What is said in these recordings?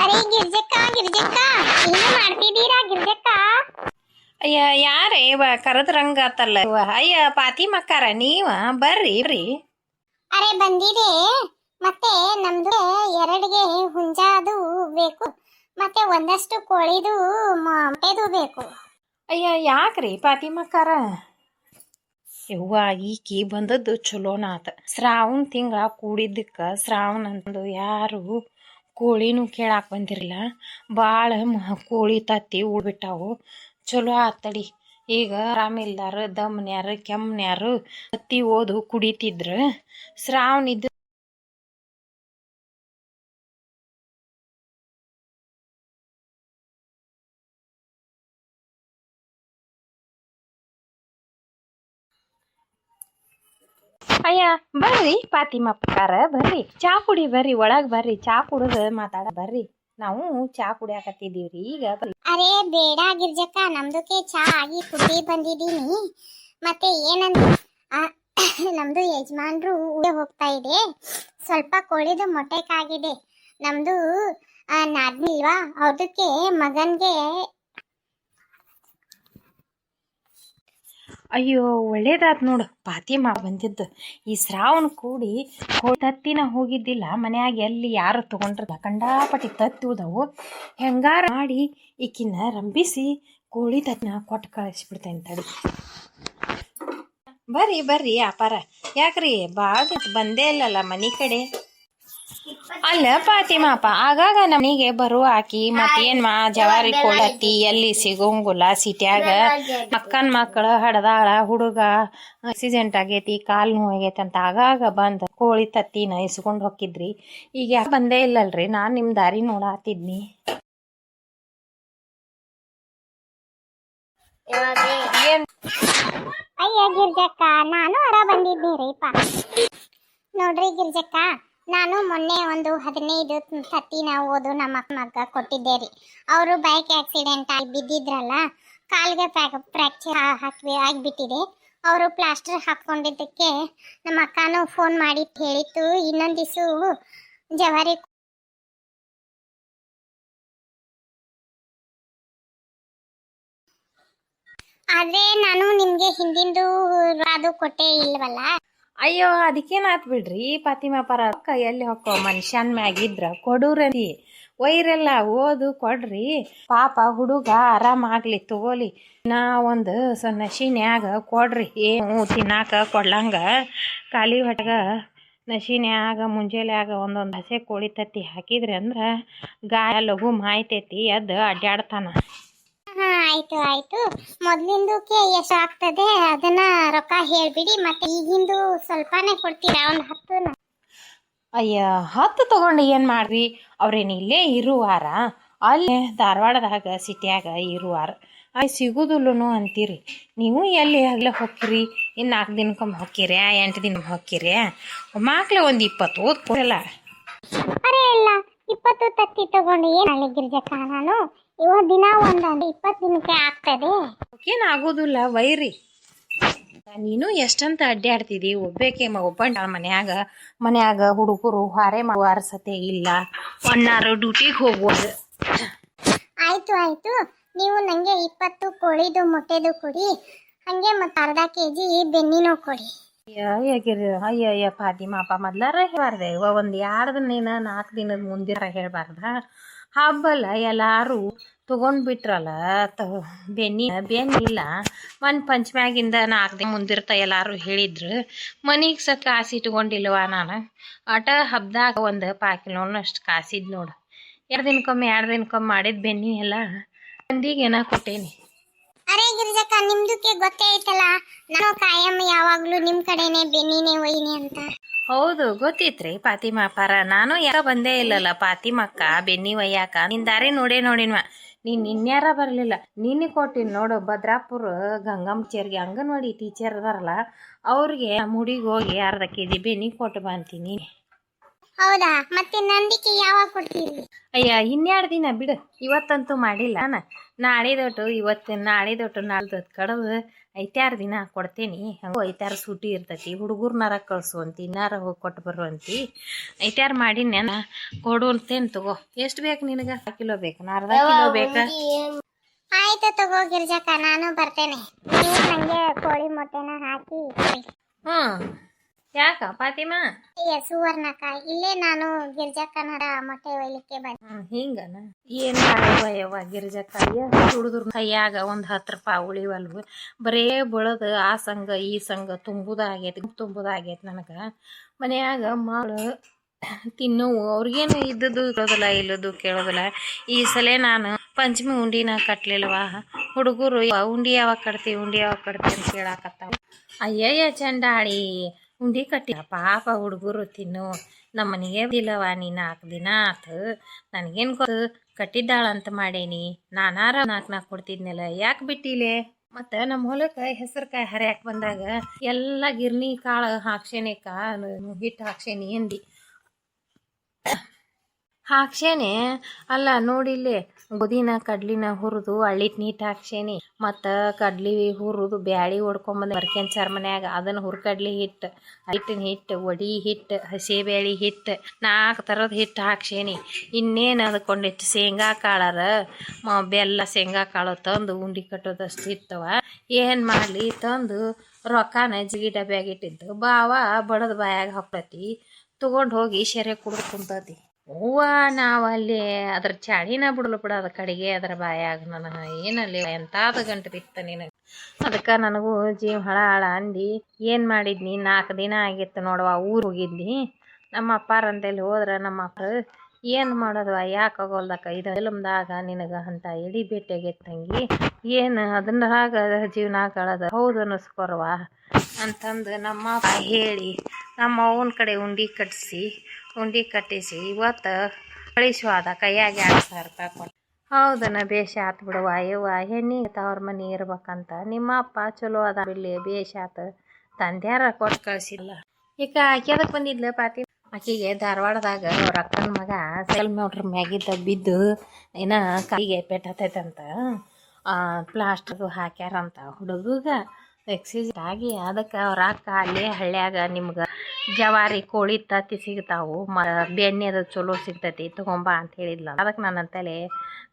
ಅರೆ ಗಿರ್ಜಕ್ಕ ಗಿರ್ಜಕ್ಕ ಏನು ಮಾಡ್ತಿದ್ದೀರಾ ಗಿರ್ಜಕ್ಕ? ಅಯ್ಯ ಯಾರೇ ಇವ ಕರದ್ರಂಗ ಆತಲ್ಲ ಇವ ಅಯ್ಯ ಪಾತಿಮಕ್ಕಾರ ನೀವ ಬರ್ರಿ. ಅರೆ ಬಂದಿದೆ. ಮತ್ತೆ ನಮ್ದು ಎರಡಿಗೆ ಹುಂಜ ಅದು ಬೇಕು, ಮತ್ತೆ ಒಂದಷ್ಟು ಕೋಳಿದು ಮೊಟ್ಟೆದು ಬೇಕು. ಅಯ್ಯ ಯಾಕ್ರಿ ಪಾತಿಮಕ್ಕಾರ? ಯವ್ವ ಈಕಿ ಬಂದದ್ದು ಚಲೋನ ಆತ. ಶ್ರಾವಣ ತಿಂಗಳ ಕೂಡಿದ್ದಕ್ಕ ಶ್ರಾವಣ ಅಂತಂದು ಯಾರು ಕೋಳಿನೂ ಕೇಳಾಕ್ ಬಂದಿರಲಿಲ್ಲ. ಭಾಳ ಕೋಳಿ ತತ್ತಿ ಉಳ್ಬಿಟ್ಟಾವು. ಚಲೋ ಆತಡಿ. ಈಗ ಆರಾಮಿಲ್ದಾರ ದಮ್ನ್ಯಾರು ಕೆಮ್ನ್ಯಾರು ತತ್ತಿ ಓದು ಕುಡಿತಿದ್ರ. ಶ್ರಾವಣ ಇದ್ದ ಅಯ್ಯ ಬರ್ರಿ ಪಾತಿಮಕ್ಕಾರ ಬರ್ರಿ, ಚಾ ಕುಡಿ ಬರ್ರಿ, ಒಳಗ್ ಬರ್ರಿ, ಚಾ ಕುಡಿದು ಮಾತಾಡ ಬರ್ರಿ. ನಾವು ಚಾ ಕುಡಿಯಾಕತ್ತಿದ್ದೀವ್ರಿ ಈಗ ಬರ್ರಿ. ಅರೆ ಬೇಡ ಗಿರ್ಜಕ್ಕ, ನಮ್ದಕ್ಕೆ ಚಾ ಆಗಿ ಕುಡಿ ಬಂದಿದ್ದೀನಿ. ಮತ್ತೆ ಏನಂತ ನಮ್ದು ಯಜಮಾನ್ರು ಊರಿಗೆ ಹೋಗ್ತಾ ಇದೆ. ಸ್ವಲ್ಪ ಕೋಳಿದು ಮೊಟ್ಟೆ ಕಾಗಿದೆ. ನಮ್ದು ನಾದ್ನಿಲ್ವಾ ಅದಕ್ಕೆ ಮಗನ್ಗೆ. ಅಯ್ಯೋ ಒಳ್ಳೇದಾತ್ ನೋಡು ಪಾತಿಮ ಬಂದಿದ್ದು. ಈ ಶ್ರಾವಣ ಕೂಡಿ ತತ್ತಿನ ಹೋಗಿದ್ದಿಲ್ಲ ಮನ್ಯಾಗ, ಎಲ್ಲಿ ಯಾರು ತಗೊಂಡ್ರಲ್ಲ ಕಂಡಾಪಟ್ಟಿ ತತ್ತಿ ಉದವು. ಹೆಂಗಾರ ಮಾಡಿ ಈಕಿನ ರಂಬಿಸಿ ಕೋಳಿ ತತ್ತಿನ ಕೊಟ್ಟು ಕಳಿಸ್ಬಿಡ್ತೇನೆ ತಡಿ. ಬರ್ರಿ ಬರ್ರಿ ಅಪಾರ, ಯಾಕ್ರಿ ಭಾಳ ಬಂದೇ ಇಲ್ಲಲ್ಲ ಮನಿ ಕಡೆ? ಅಲ್ಲ ಪಾತಿಮಾಪ ಆಗಾಗ ನಮನಿಗೆ ಬರುವ ಆಕಿ ಮತ್ತೇನ್ ಜವಾರಿ ಕೊಳತ್ತಿ ಎಲ್ಲಿ ಸಿಗೋಂಗಿಲ್ಲ ಸಿಟ್ಯಾಗ. ಅಕ್ಕನ ಮಕ್ಕಳು ಹಡದಾಳ, ಹುಡುಗ ಆಕ್ಸಿಡೆಂಟ್ ಆಗೈತಿ, ಕಾಲು ನೋವು ಆಗೈತಿ ಅಂತ ಆಗಾಗ ಬಂದ ಕೋಳಿ ತತ್ತಿನ ಇಸ್ಕೊಂಡು ಹೋಗಿದ್ರಿ. ಈಗ ಯಾಕೆ ಬಂದೇ ಇಲ್ಲಲ್ರಿ? ನಾನು ನಿಮ್ಮ ದಾರಿ ನೋಡಾತಿದ್ನಿ. ಅಯ್ಯ ಗಿರ್ಜಕ್ಕ, ನಾನು ಹೊರ ಬಂದಿದ್ದೀರಿಪ್ಪ. ನೋಡ್ರಿ ಗಿರ್ಜಕ್ಕ, ನಾನು ಮೊನ್ನೆ ಒಂದು 15 ತತ್ತಿನ ಓದು ನಮ್ಮ ಮಗ ಕೊಟ್ಟಿದ್ದೆ ರೀ. ಅವರು ಬೈಕ್ ಆಕ್ಸಿಡೆಂಟ್ ಆಗಿ ಬಿದ್ದಿದ್ರಲ್ಲ, ಕಾಲ್ಗೆ ಫ್ರ್ಯಾಕ್ಚರ್ ಆಗಿಬಿಟ್ಟಿದೆ. ಅವರು ಪ್ಲಾಸ್ಟರ್ ಹಾಕ್ಕೊಂಡಿದ್ದಕ್ಕೆ ನಮ್ಮ ಅಕ್ಕನೂ ಫೋನ್ ಮಾಡಿ ಹೇಳಿತ್ತು ಇನ್ನೊಂದು ದಿವಸ ಜವಾರಿ. ಆದ್ರೆ ನಾನು ನಿಮ್ಗೆ ಹಿಂದಿಂದು ಅದು ಕೊಟ್ಟೆ ಇಲ್ವಲ್ಲ. ಅಯ್ಯೋ ಅದಕ್ಕೇನಾತ್ ಬಿಡ್ರಿ ಪಾತಿಮಾಪರ, ಎಲ್ಲಿ ಹೊಕ್ಕೋ ಮನುಷ್ಯನ್ ಮ್ಯಾಗಿದ್ರ ಕೊಡೂರಿ, ಒಯ್ರೆಲ್ಲ ಓದು ಕೊಡ್ರಿ. ಪಾಪ ಹುಡುಗ ಆರಾಮಾಗ್ಲಿ ತಗೋಲಿ. ನಾ ಒಂದು ನಶಿನ್ಯಾಗ ಕೊಡ್ರಿ, ಏನು ತಿನ್ನಾಕ ಕೊಡ್ಲಂಗ ಖಾಲಿ ಹೊಟ್ಟಗ ನಶಿನ್ಯಾಗ ಮುಂಜಾನ್ಯಾಗ ಒಂದೊಂದು ಹಸೆ ಕೋಳಿ ತತ್ತಿ ಹಾಕಿದ್ರಿ ಅಂದ್ರ ಗಾಯ ಲಘು ಮಾಯ್ತೈತಿ, ಎದ್ದು ಅಡ್ಡಾಡ್ತಾನ. ಹಾ ಆಯ್ತು ಆಯ್ತು, ಮೊದ್ಲಿಂದಕ್ಕೆ ಎಷ್ಟು ಆಗ್ತದೆ ಅದನ್ನ ರೊಕ್ಕ ಹೇಳ್ಬಿಡಿ. ಮತ್ತೆ ಈಗಿಂದು ಸ್ವಲ್ಪನೇ ಕೊಡ್ತೀರಾ? ಒಂದು 10. ಅಯ್ಯ 10 ತಗೊಂಡು ಏನು ಮಾಡ್ರಿ? ಅವ್ರೇನು ಇಲ್ಲೇ ಇರುವಾರ, ಅಲ್ಲೇ ಧಾರವಾಡದಾಗ ಸಿಟಿಯಾಗ ಇರುವಾರ. ಸಿಗುದಿಲ್ಲನು ಅಂತೀರಿ ನೀವು. ಎಲ್ಲಿ ಆಗಲೇ ಹೊಕ್ಕಿರಿ? ಇನ್ನು 4 ದಿನಕ್ಕೊಮ್ಮೆ ಹೊಕ್ಕಿರ್ಯಾ, 8 ದಿನಕ್ಕೆ ಹೊಕ್ಕಿರ್ಯಾ? ಮಕ್ಳು ಒಂದು 20 ಓದ್ ಕೊಡಲ್ಲ. ಅರೆ ಇಲ್ಲ, 20 ತತ್ತಿ ತಗೊಂಡು ಏನು ಗಿರ್ಜಕ್ಕ? ನಾನು ಇವತ್ತು ದಿನ ಒಂದು 20 ದಿನಕ್ಕೆ ಆಗ್ತದೆ. ಏನಾಗೋದಿಲ್ಲ ವೈರಿ. ನೀನು ಎಷ್ಟಂತ ಅಡ್ಡಾಡ್ತಿದಿ? ಒಬ್ಬೇಕೆ ಒಬ್ಬಂಟ ಮನ್ಯಾಗ ಹುಡುಗರು ಹಾರೆ ಮಾಡುವಾರ ಸತೆ ಇಲ್ಲ, ಒಣ್ಣಾರು ಡ್ಯೂಟಿಗೆ ಹೋಗ್ಬೋದು. ಆಯ್ತು ಆಯ್ತು, ನೀವು ನಂಗೆ 20 ಕೋಳಿದು ಮೊಟ್ಟೆದು ಕೊಡಿ, ಹಂಗೆ ಮತ್ತೆ ಅರ್ಧ kg ಬೆನ್ನಿನೂ ಕೊಡಿ. ಅಯ್ಯಯ್ಯ ಪಾತಿಮಾಪ ಮೊದ್ಲಾರ ಹೇಳ್ಬಾರ್ದೆ, ಒಂದು 2 ದಿನ 4 ದಿನದ ಮುಂದಿರ ಹೇಳ್ಬಾರ್ದ? ಹಬ್ಬಲ್ಲ ಎಲ್ಲಾರು ತಗೊಂಡ್ಬಿಟ್ರಲ್ಲ ಬೆನ್ನಿಲ್ಲ. ಒಂದು ಪಂಚಮ್ಯಾಗಿಂದ 4 ದಿನ ಮುಂದಿರ್ತ ಎಲ್ಲಾರು ಹೇಳಿದ್ರು. ಮನಿಗೆ ಸತ್ ಕಾಸಿಟ್ಕೊಂಡಿಲ್ವ ನಾನು? ಆಟ ಹಬ್ಬದಾಗ ಒಂದು 5 ಕಿಲೋನಷ್ಟು ಕಾಸಿದ್ ನೋಡು. 2 ದಿನಕ್ಕೊಮ್ಮೆ ಮಾಡಿದ ಬೆನ್ನಿ ಎಲ್ಲ ಮಂದಿಗೇನ ಕೊಟ್ಟೇನಿ. ಅರೆ ಗಿರಿಜಕ್ಕ, ನಿಮ್ದಕ್ಕೆ ಗೊತ್ತೇ ಐತಲ್ಲ, ನಾನು ಕಾಯಂ ಯಾವಾಗ್ಲೂ ನಿಮ್ ಕಡೆನೆ ಬೆನ್ನಿನೇ ಒಯ್ನಿ ಅಂತ. ಹೌದು ಗೊತ್ತಿತ್ರಿ ಪಾತಿಮಾಪಾರ, ನಾನು ಯಾರ ಬಂದೇ ಇಲ್ಲಲ್ಲ ಪಾತಿಮಕ್ಕ ಬೆನ್ನಿ ಒಯ್ಯಾಕ. ನಿನ್ ದಾರಿ ನೋಡಿನ್ವ. ನೀನ್ ಇನ್ಯಾರ ಬರಲಿಲ್ಲ, ನಿನ್ನೆ ಕೊಟ್ಟಿನಿ ನೋಡು. ಭದ್ರಾಪುರ ಗಂಗಮ್ಮಚೇರಿಗೆ ಅಂಗನವಾಡಿ ಟೀಚರ್ ಅದಾರಲ್ಲ, ಅವ್ರಿಗೆ ಮುಡಿಗೆ ಹೋಗಿ ಅರ್ಧ kg ಬೆನ್ನಿ ಕೊಟ್ಟು ಬಂತೀನಿ. ಹೌದಾ, ಮತ್ತೆ ನಂದಿಕೆ ಯಾವಾಗ ಕೊಡ್ತೀರಿ? ಅಯ್ಯ ಇನ್ಯಾರ್ಡು ದಿನ ಬಿಡು, ಇವತ್ತಂತೂ ಮಾಡಿಲ್ಲ ನಾಳಿದೊಟ್ಟು ನಾಳಿದೊಟ್ಟು ನಾಳ್ದು ಕಡದು ಐತಾರು ದಿನ ಕೊಡ್ತೇನಿ. ಹಂಗೂ ಐತಾರು ಸೂಟಿ ಇರ್ತೈತಿ, ಹುಡುಗರ್ನಾರ ಕಳ್ಸುವಂತಿ, ಇನ್ನಾರ ಹೋಗಿ ಕೊಟ್ಟು ಬರುವಂತಿ. ಐತಾರು ಮಾಡಿ ನೆನ ಕೊಡುವಂತೇನು ತಗೋ. ಎಷ್ಟು ಬೇಕು ನಿನಗೆ? 1 ಕಿಲೋ ಬೇಕು, ಅರ್ಧ ಕಿಲೋ ಬೇಕಾ? ಆಯ್ತು ತಗೋ ಗಿರ್ಜಕ್ಕ, ನಾನು ಬರ್ತೇನೆ. ನೀವು ನಂಗೆ ಕೋಳಿ ಮೊಟ್ಟೆನ ಹಾಕಿ ಕೊಡಿ. ಯಾಕ ಫಾತಿಮಾ? ಸುವರ್ಣಕ್ಕ, ಇಲ್ಲೇ ನಾನು ಗಿರ್ಜಕ್ಕನರ ಮೊಟ್ಟೆ ಒಯ್ಲಿಕ್ಕೆ ಬಂದೆ. ಹಿಂಗನ? ಏನು ಯವ್ವ ಗಿರಿಜಕ್ಕ, ಹುಡುದ್ರ ಕೈಯಾಗ ಒಂದು 10 ರೂಪಾಯಿ ಉಳಿವಲ್ವು, ಬರೇ ಬಳದು ಆ ಸಂಘ ಈ ಸಂಘ ತುಂಬುದಾಗೈತಿ ನನಗೆ. ಮನ್ಯಾಗ ಮಗಳು ತಿನ್ನವು, ಅವ್ರಿಗೇನು ಇದ್ದದ್ದು ಕೇಳೋದಿಲ್ಲ, ಇಲ್ಲದು ಕೇಳೋದಿಲ್ಲ. ಈ ಸಲ ನಾನು ಪಂಚಮಿ ಉಂಡಿನ ಕಟ್ಲಿಲ್ವಾ, ಹುಡುಗರು ಉಂಡಿ ಯಾವಾಗ ಕಟ್ತಿ ಅಂತ ಕೇಳಾಕತ್ತಾವ. ಅಯ್ಯಯ್ಯ ಚಂಡಾಳಿ, ಉಂಡಿ ಕಟ್ಟಿಲ್ಲ ಪಾಪ ಹುಡುಗರು ತಿನ್ನು. ನಮ್ಮ ಮನೆಗೆ ಇಲ್ಲವ, ನೀ 4 ದಿನ ಆತು, ನನಗೇನು ಗೊತ್ತು ಕಟ್ಟಿದ್ದಾಳಂತ ಮಾಡೇನಿ. ನಾನಾರ 4 ಕೊಡ್ತಿದ್ನಲ್ಲ, ಯಾಕೆ ಬಿಟ್ಟಿಲೆ? ಮತ್ತು ನಮ್ಮ ಹೊಲಕ್ಕೆ ಹೆಸರು ಕಾಯಿ ಹರಿಯಾಕೆ ಬಂದಾಗ ಎಲ್ಲ ಗಿರ್ನಿ ಕಾಳು ಹಾಕ್ಸೇನೆ, ಹಿಟ್ಟು ಹಾಕ್ಸೇನಿ ಎಂದಿ ಹಾಕ್ಸೇನೆ. ಅಲ್ಲ ನೋಡಿಲ್ಲೇ ಗೋಧಿನ ಕಡ್ಲಿನ ಹುರಿದು ಅಳ್ಳಿಟ್ಟು ನೀಟ್ ಹಾಕ್ಸೇನಿ, ಮತ್ತು ಕಡ್ಲಿ ಹುರಿದು ಬ್ಯಾಳಿ ಹೊಡ್ಕೊಂಬಂದು ಬರ್ಕೆಂಚಾರ ಮನ್ಯಾಗ ಅದನ್ನು ಹುರ್ಕಡ್ಲಿ ಹಿಟ್ಟಿನ ಹಿಟ್ಟು, ವಡಿ ಹಿಟ್ಟು, ಹಸಿಬೇಳಿ ಹಿಟ್ಟು, 4 ಥರದ ಹಿಟ್ಟು ಹಾಕ್ಸೇನಿ. ಇನ್ನೇನು ಅದಕ್ಕೊಂದಿಟ್ಟು ಶೇಂಗಾ ಕಾಳಾರ ಬೆಲ್ಲ ಶೇಂಗಾ ಕಾಳು ತಂದು ಉಂಡಿ ಕಟ್ಟೋದಷ್ಟು ಇರ್ತವ. ಏನು ಮಾಡಲಿ ತಂದು ರೊಕ್ಕನ ಜಿಗಿ ಡಬ್ಯಾಗ ಇಟ್ಟಿದ್ದು ಬಾವ ಬಡದ ಬಾಯಾಗ ಹಾಕ್ತತಿ, ತೊಗೊಂಡು ಹೋಗಿ ಶೆರೆ ಕುಡ್ದು ಕುಂತತಿ. ಹೂವ ನಾವಲ್ಲಿ ಅದ್ರ ಚಾಳಿನ ಬಿಡಲು ಬಿಡೋದ ಕಡೆಗೆ ಅದ್ರ ಬಾಯಾಗ ನನಗೆ ಏನಲ್ಲಿ ಎಂತಾದ ಗಂಟು ಬಿತ್ತ ನಿನಗೆ. ಅದಕ್ಕೆ ನನಗೂ ಜೀವ ಹಳ ಅಂದು ಏನು ಮಾಡಿದ್ನಿ, 4 ದಿನ ಆಗಿತ್ತು ನೋಡುವ ಊರು ಹೋಗಿದ್ನಿ. ನಮ್ಮ ಅಪ್ಪಾರಂತೇಳಿ ಹೋದ್ರೆ ನಮ್ಮ ಅಪ್ಪ ಏನು ಮಾಡೋದವ, ಯಾಕೆ ಆಗೋಲ್ದಕ್ಕ ಇದು ಫಿಲ್ಮ್ದಾಗ ನಿನಗೆ ಅಂತ ಎಡಿ ಭೇಟಿಯಾಗೈತೆ ತಂಗಿ, ಏನು ಅದನ್ನಾಗ ಜೀವನ ಕಳೆದ ಹೌದು ಅನ್ನಿಸ್ಕೊರವ ಅಂತಂದು ನಮ್ಮ ಅಪ್ಪ ಹೇಳಿ ನಮ್ಮ ಅವನ ಕಡೆ ಉಂಡಿ ಕಟ್ಟಿಸಿ ಇವತ್ತು ಕಳಿಸುವಾದ ಕೈಯಾಗ 2,000 ರೂಪಾಯಿ ಕೊಟ್ಟು. ಹೌದನ ಬೇಷ ಆತು ಬಿಡುವ ಯವ್ವ, ಹೆಣ್ಣಿಗೆ ತವ್ರ ಮನೆ ಇರ್ಬೇಕಂತ ನಿಮ್ಮ ಅಪ್ಪ ಚಲೋ ಅದ ಬಿಲ್ಲಿ, ಬೇಷ ಆತು. ತಂದ್ಯಾರ ಕೊಟ್ಟು ಕಳಿಸಿಲ್ಲ. ಈಗ ಆಕೆ ಅದಕ್ಕೆ ಬಂದಿದ್ಲ ಪಾತಿ, ಆಕೆಗೆ ಧಾರವಾಡದಾಗ ಅವ್ರ ಅಕ್ಕನ ಮಗ ಸೈಕಲ್ ಮೋಟ್ರ್ ಮ್ಯಾಗಿದ್ದ ಬಿದ್ದು ಏನೋ ಕೈಗೆ ಪೆಟ್ಟತೈತಂತ, ಪ್ಲಾಸ್ಟರ್ದು ಹಾಕ್ಯಾರಂತ ಹುಡುಗ ಎಕ್ಸಿಡೆಂಟ್ ಆಗಿ. ಅದಕ್ಕೆ ಅವ್ರ ಅಕ್ಕ ಅಲ್ಲೇ ಹಳ್ಳ್ಯಾಗ ನಿಮ್ಗೆ ಜವಾರಿ ಕೋಳಿ ತತ್ತಿ ಸಿಗ್ತಾವು, ಬೆಣ್ಣೆ ಅದು ಚಲೋ ಸಿಗ್ತೈತಿ ತಗೊಂಬ ಅಂತ ಹೇಳಿದ್ಲ. ಅದಕ್ಕೆ ನನ್ನ ಅಂತಲೇ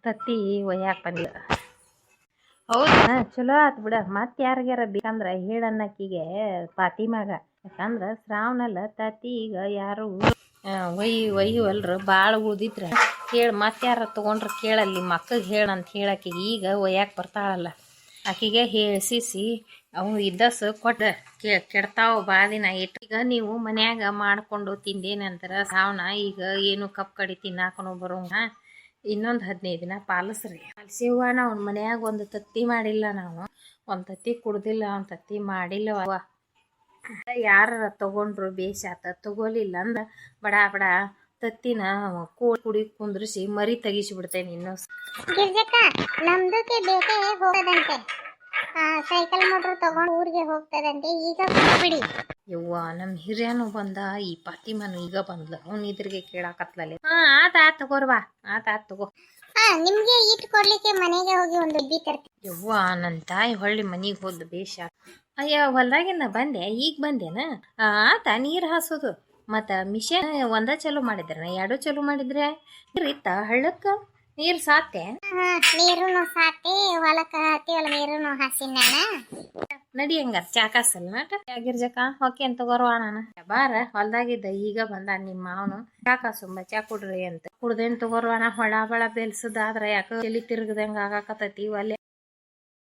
ತತ್ತಿ ಒಯ್ಯಾಕೆ ಬಂದಿಲ್ಲ. ಹೌದಾ, ಚಲೋ ಆತು ಬಿಡ. ಮತ್ತೆ ಯಾರಿಗಾರ ಬೇಕಂದ್ರೆ ಹೇಳನ್ನಕ್ಕಿಗೆ ಫಾತಿಮಾಗ, ಯಾಕಂದ್ರೆ ಶ್ರಾವಣಲ್ಲ ತತ್ತಿ ಈಗ ಯಾರು ಒಯ್ಯುವಲ್ರು ಭಾಳ ಉಳ್ದಿದ್ರೆ ಹೇಳಿ, ಮತ್ತೆ ಯಾರ ತೊಗೊಂಡ್ರೆ ಕೇಳಲ್ಲಿ ಮಕ್ಕಳಿಗೆ ಹೇಳಂತ ಹೇಳಕ್ಕೆ ಈಗ ಒಯ್ಯಾಕೆ ಬರ್ತಾಳಲ್ಲ, ಆಕಿಗೆ ಹೇಳಿಸಿ ಅವು ಇದ್ದಸು ಕೊಟ್ಟು ಕೆಡ್ತಾವು ಭಾಳ ದಿನ ಇಟ್ಟು. ಈಗ ನೀವು ಮನ್ಯಾಗ ಮಾಡಿಕೊಂಡು ತಿಂದೇನಂತರ ಶ್ರಾವಣ ಈಗ ಏನು ಕಪ್ ಕಡಿ ತಿನ್ನಾಕನು ಬರೋಂಗ ಇನ್ನೊಂದು 15 ದಿನ ಪಾಲಿಸ್ರಿ. ಪಾಲಿಸಿವ ನಾವು ಮನ್ಯಾಗ ಒಂದು ತತ್ತಿ ಮಾಡಿಲ್ಲ, ನಾವು ಒಂದು ತತ್ತಿ ಕುಡ್ದಿಲ್ಲ, ಒಂದು ತತ್ತಿ ಮಾಡಿಲ್ಲವ. ಯಾರ ತೊಗೊಂಡ್ರು ಬೇಷ ಆತ, ತಗೋಲಿಲ್ಲ ಅಂದ್ರೆ ಬಡ ತತ್ತಿನ ಕುಡಿ ಕುಂದ್ರಿಸಿ ಮರಿ ತೆಗಿಸಿಬಿಡ್ತೇನೆ. ಇನ್ನೊಂದು ಗಿರ್ಜಕ್ಕ, ನಮ್ದಕ್ಕೆ ಬೇಟೆ ಹೋಗದಂತೆ, ಸೈಕಲ್ ಮೋಟ್ರ್ ತಗೊಂಡು ಊರಿಗೆ ಹೋಗ್ತದಂತೆ, ಈಗ ಬಿಡಿ. ಯವ್ವ ನಮ್ಮ ಹಿರಿಯನು ಬಂದ, ಈ ಫಾತಿಮಾನು ಈಗ ಬಂದ್ಲ, ಅವ್ನು ಇದ್ರಿಗೆ ಕೇಳಾಕತ್ಲಲ್ಲಿ. ಆತ ತಗೋರ್ವಾ, ಆತ ತಗೋ. ನಿಮ್ಗೆ ಇಟ್ಟು ಕೊಡ್ಲಿಕ್ಕೆ ಮನೆಗೆ ಹೋಗಿ ಒಂದು ಡಬ್ಬಿ ತರ್ತೀನಿ. ಯವ್ವ ನನ್ನ ತಾಯಿ ಹೊಳ್ಳಿ ಮನಿಗೆ ಹೋದ್ ಬೇಷ. ಅಯ್ಯ ಹೊಲ್ದಾಗಿಂದ ಬಂದೆ, ಈಗ ಬಂದೇನ? ಆತ ನೀರು ಹಾಸೋದು ಮತ್ತು ಮಿಷನ್ ಒಂದ ಚಲೋ ಮಾಡಿದ್ರೆ 2 ಚಲೋ ಮಾಡಿದ್ರೆ ಇತ್ತ ಹಳ್ಳಕ್ಕ ನೀರು ಸಾತೆ. ನೀರು ಸಾತಿ, ಹೊಲಕ್ಕೆ ಹತ್ತಿವಲ್ಲ ನೀರು ಹಾಸಿ ನಾನು. ನಡಿ ಹಂಗಾರ ಚಾಕಾಸಲ್ಲ ನಾಟ ಗಿರ್ಜಕ್ಕ ಹೊಕ್ಕೆ ಅಂತ ತಗೋರ್ವಾ. ನಾನು ಬಾರ ಹೊಲ್ದಾಗಿದ್ದ ಈಗ ಬಂದ ನಿಮ್ಮ ಮಾವನು ಚಾಕಾಸುಂಬ ಚಾ ಕುಡ್ರಿ ಅಂತ ಕುಡ್ದೇನ್ ತಗೋರ್ವಾನ. ಹೊಳ ಬೆಲ್ಸದಾದ್ರೆ ಯಾಕೆ ಎಲ್ಲಿ ತಿರುಗದಂಗೆ ಆಗಾಕತ್ತೈತಿ. ಒಲೆ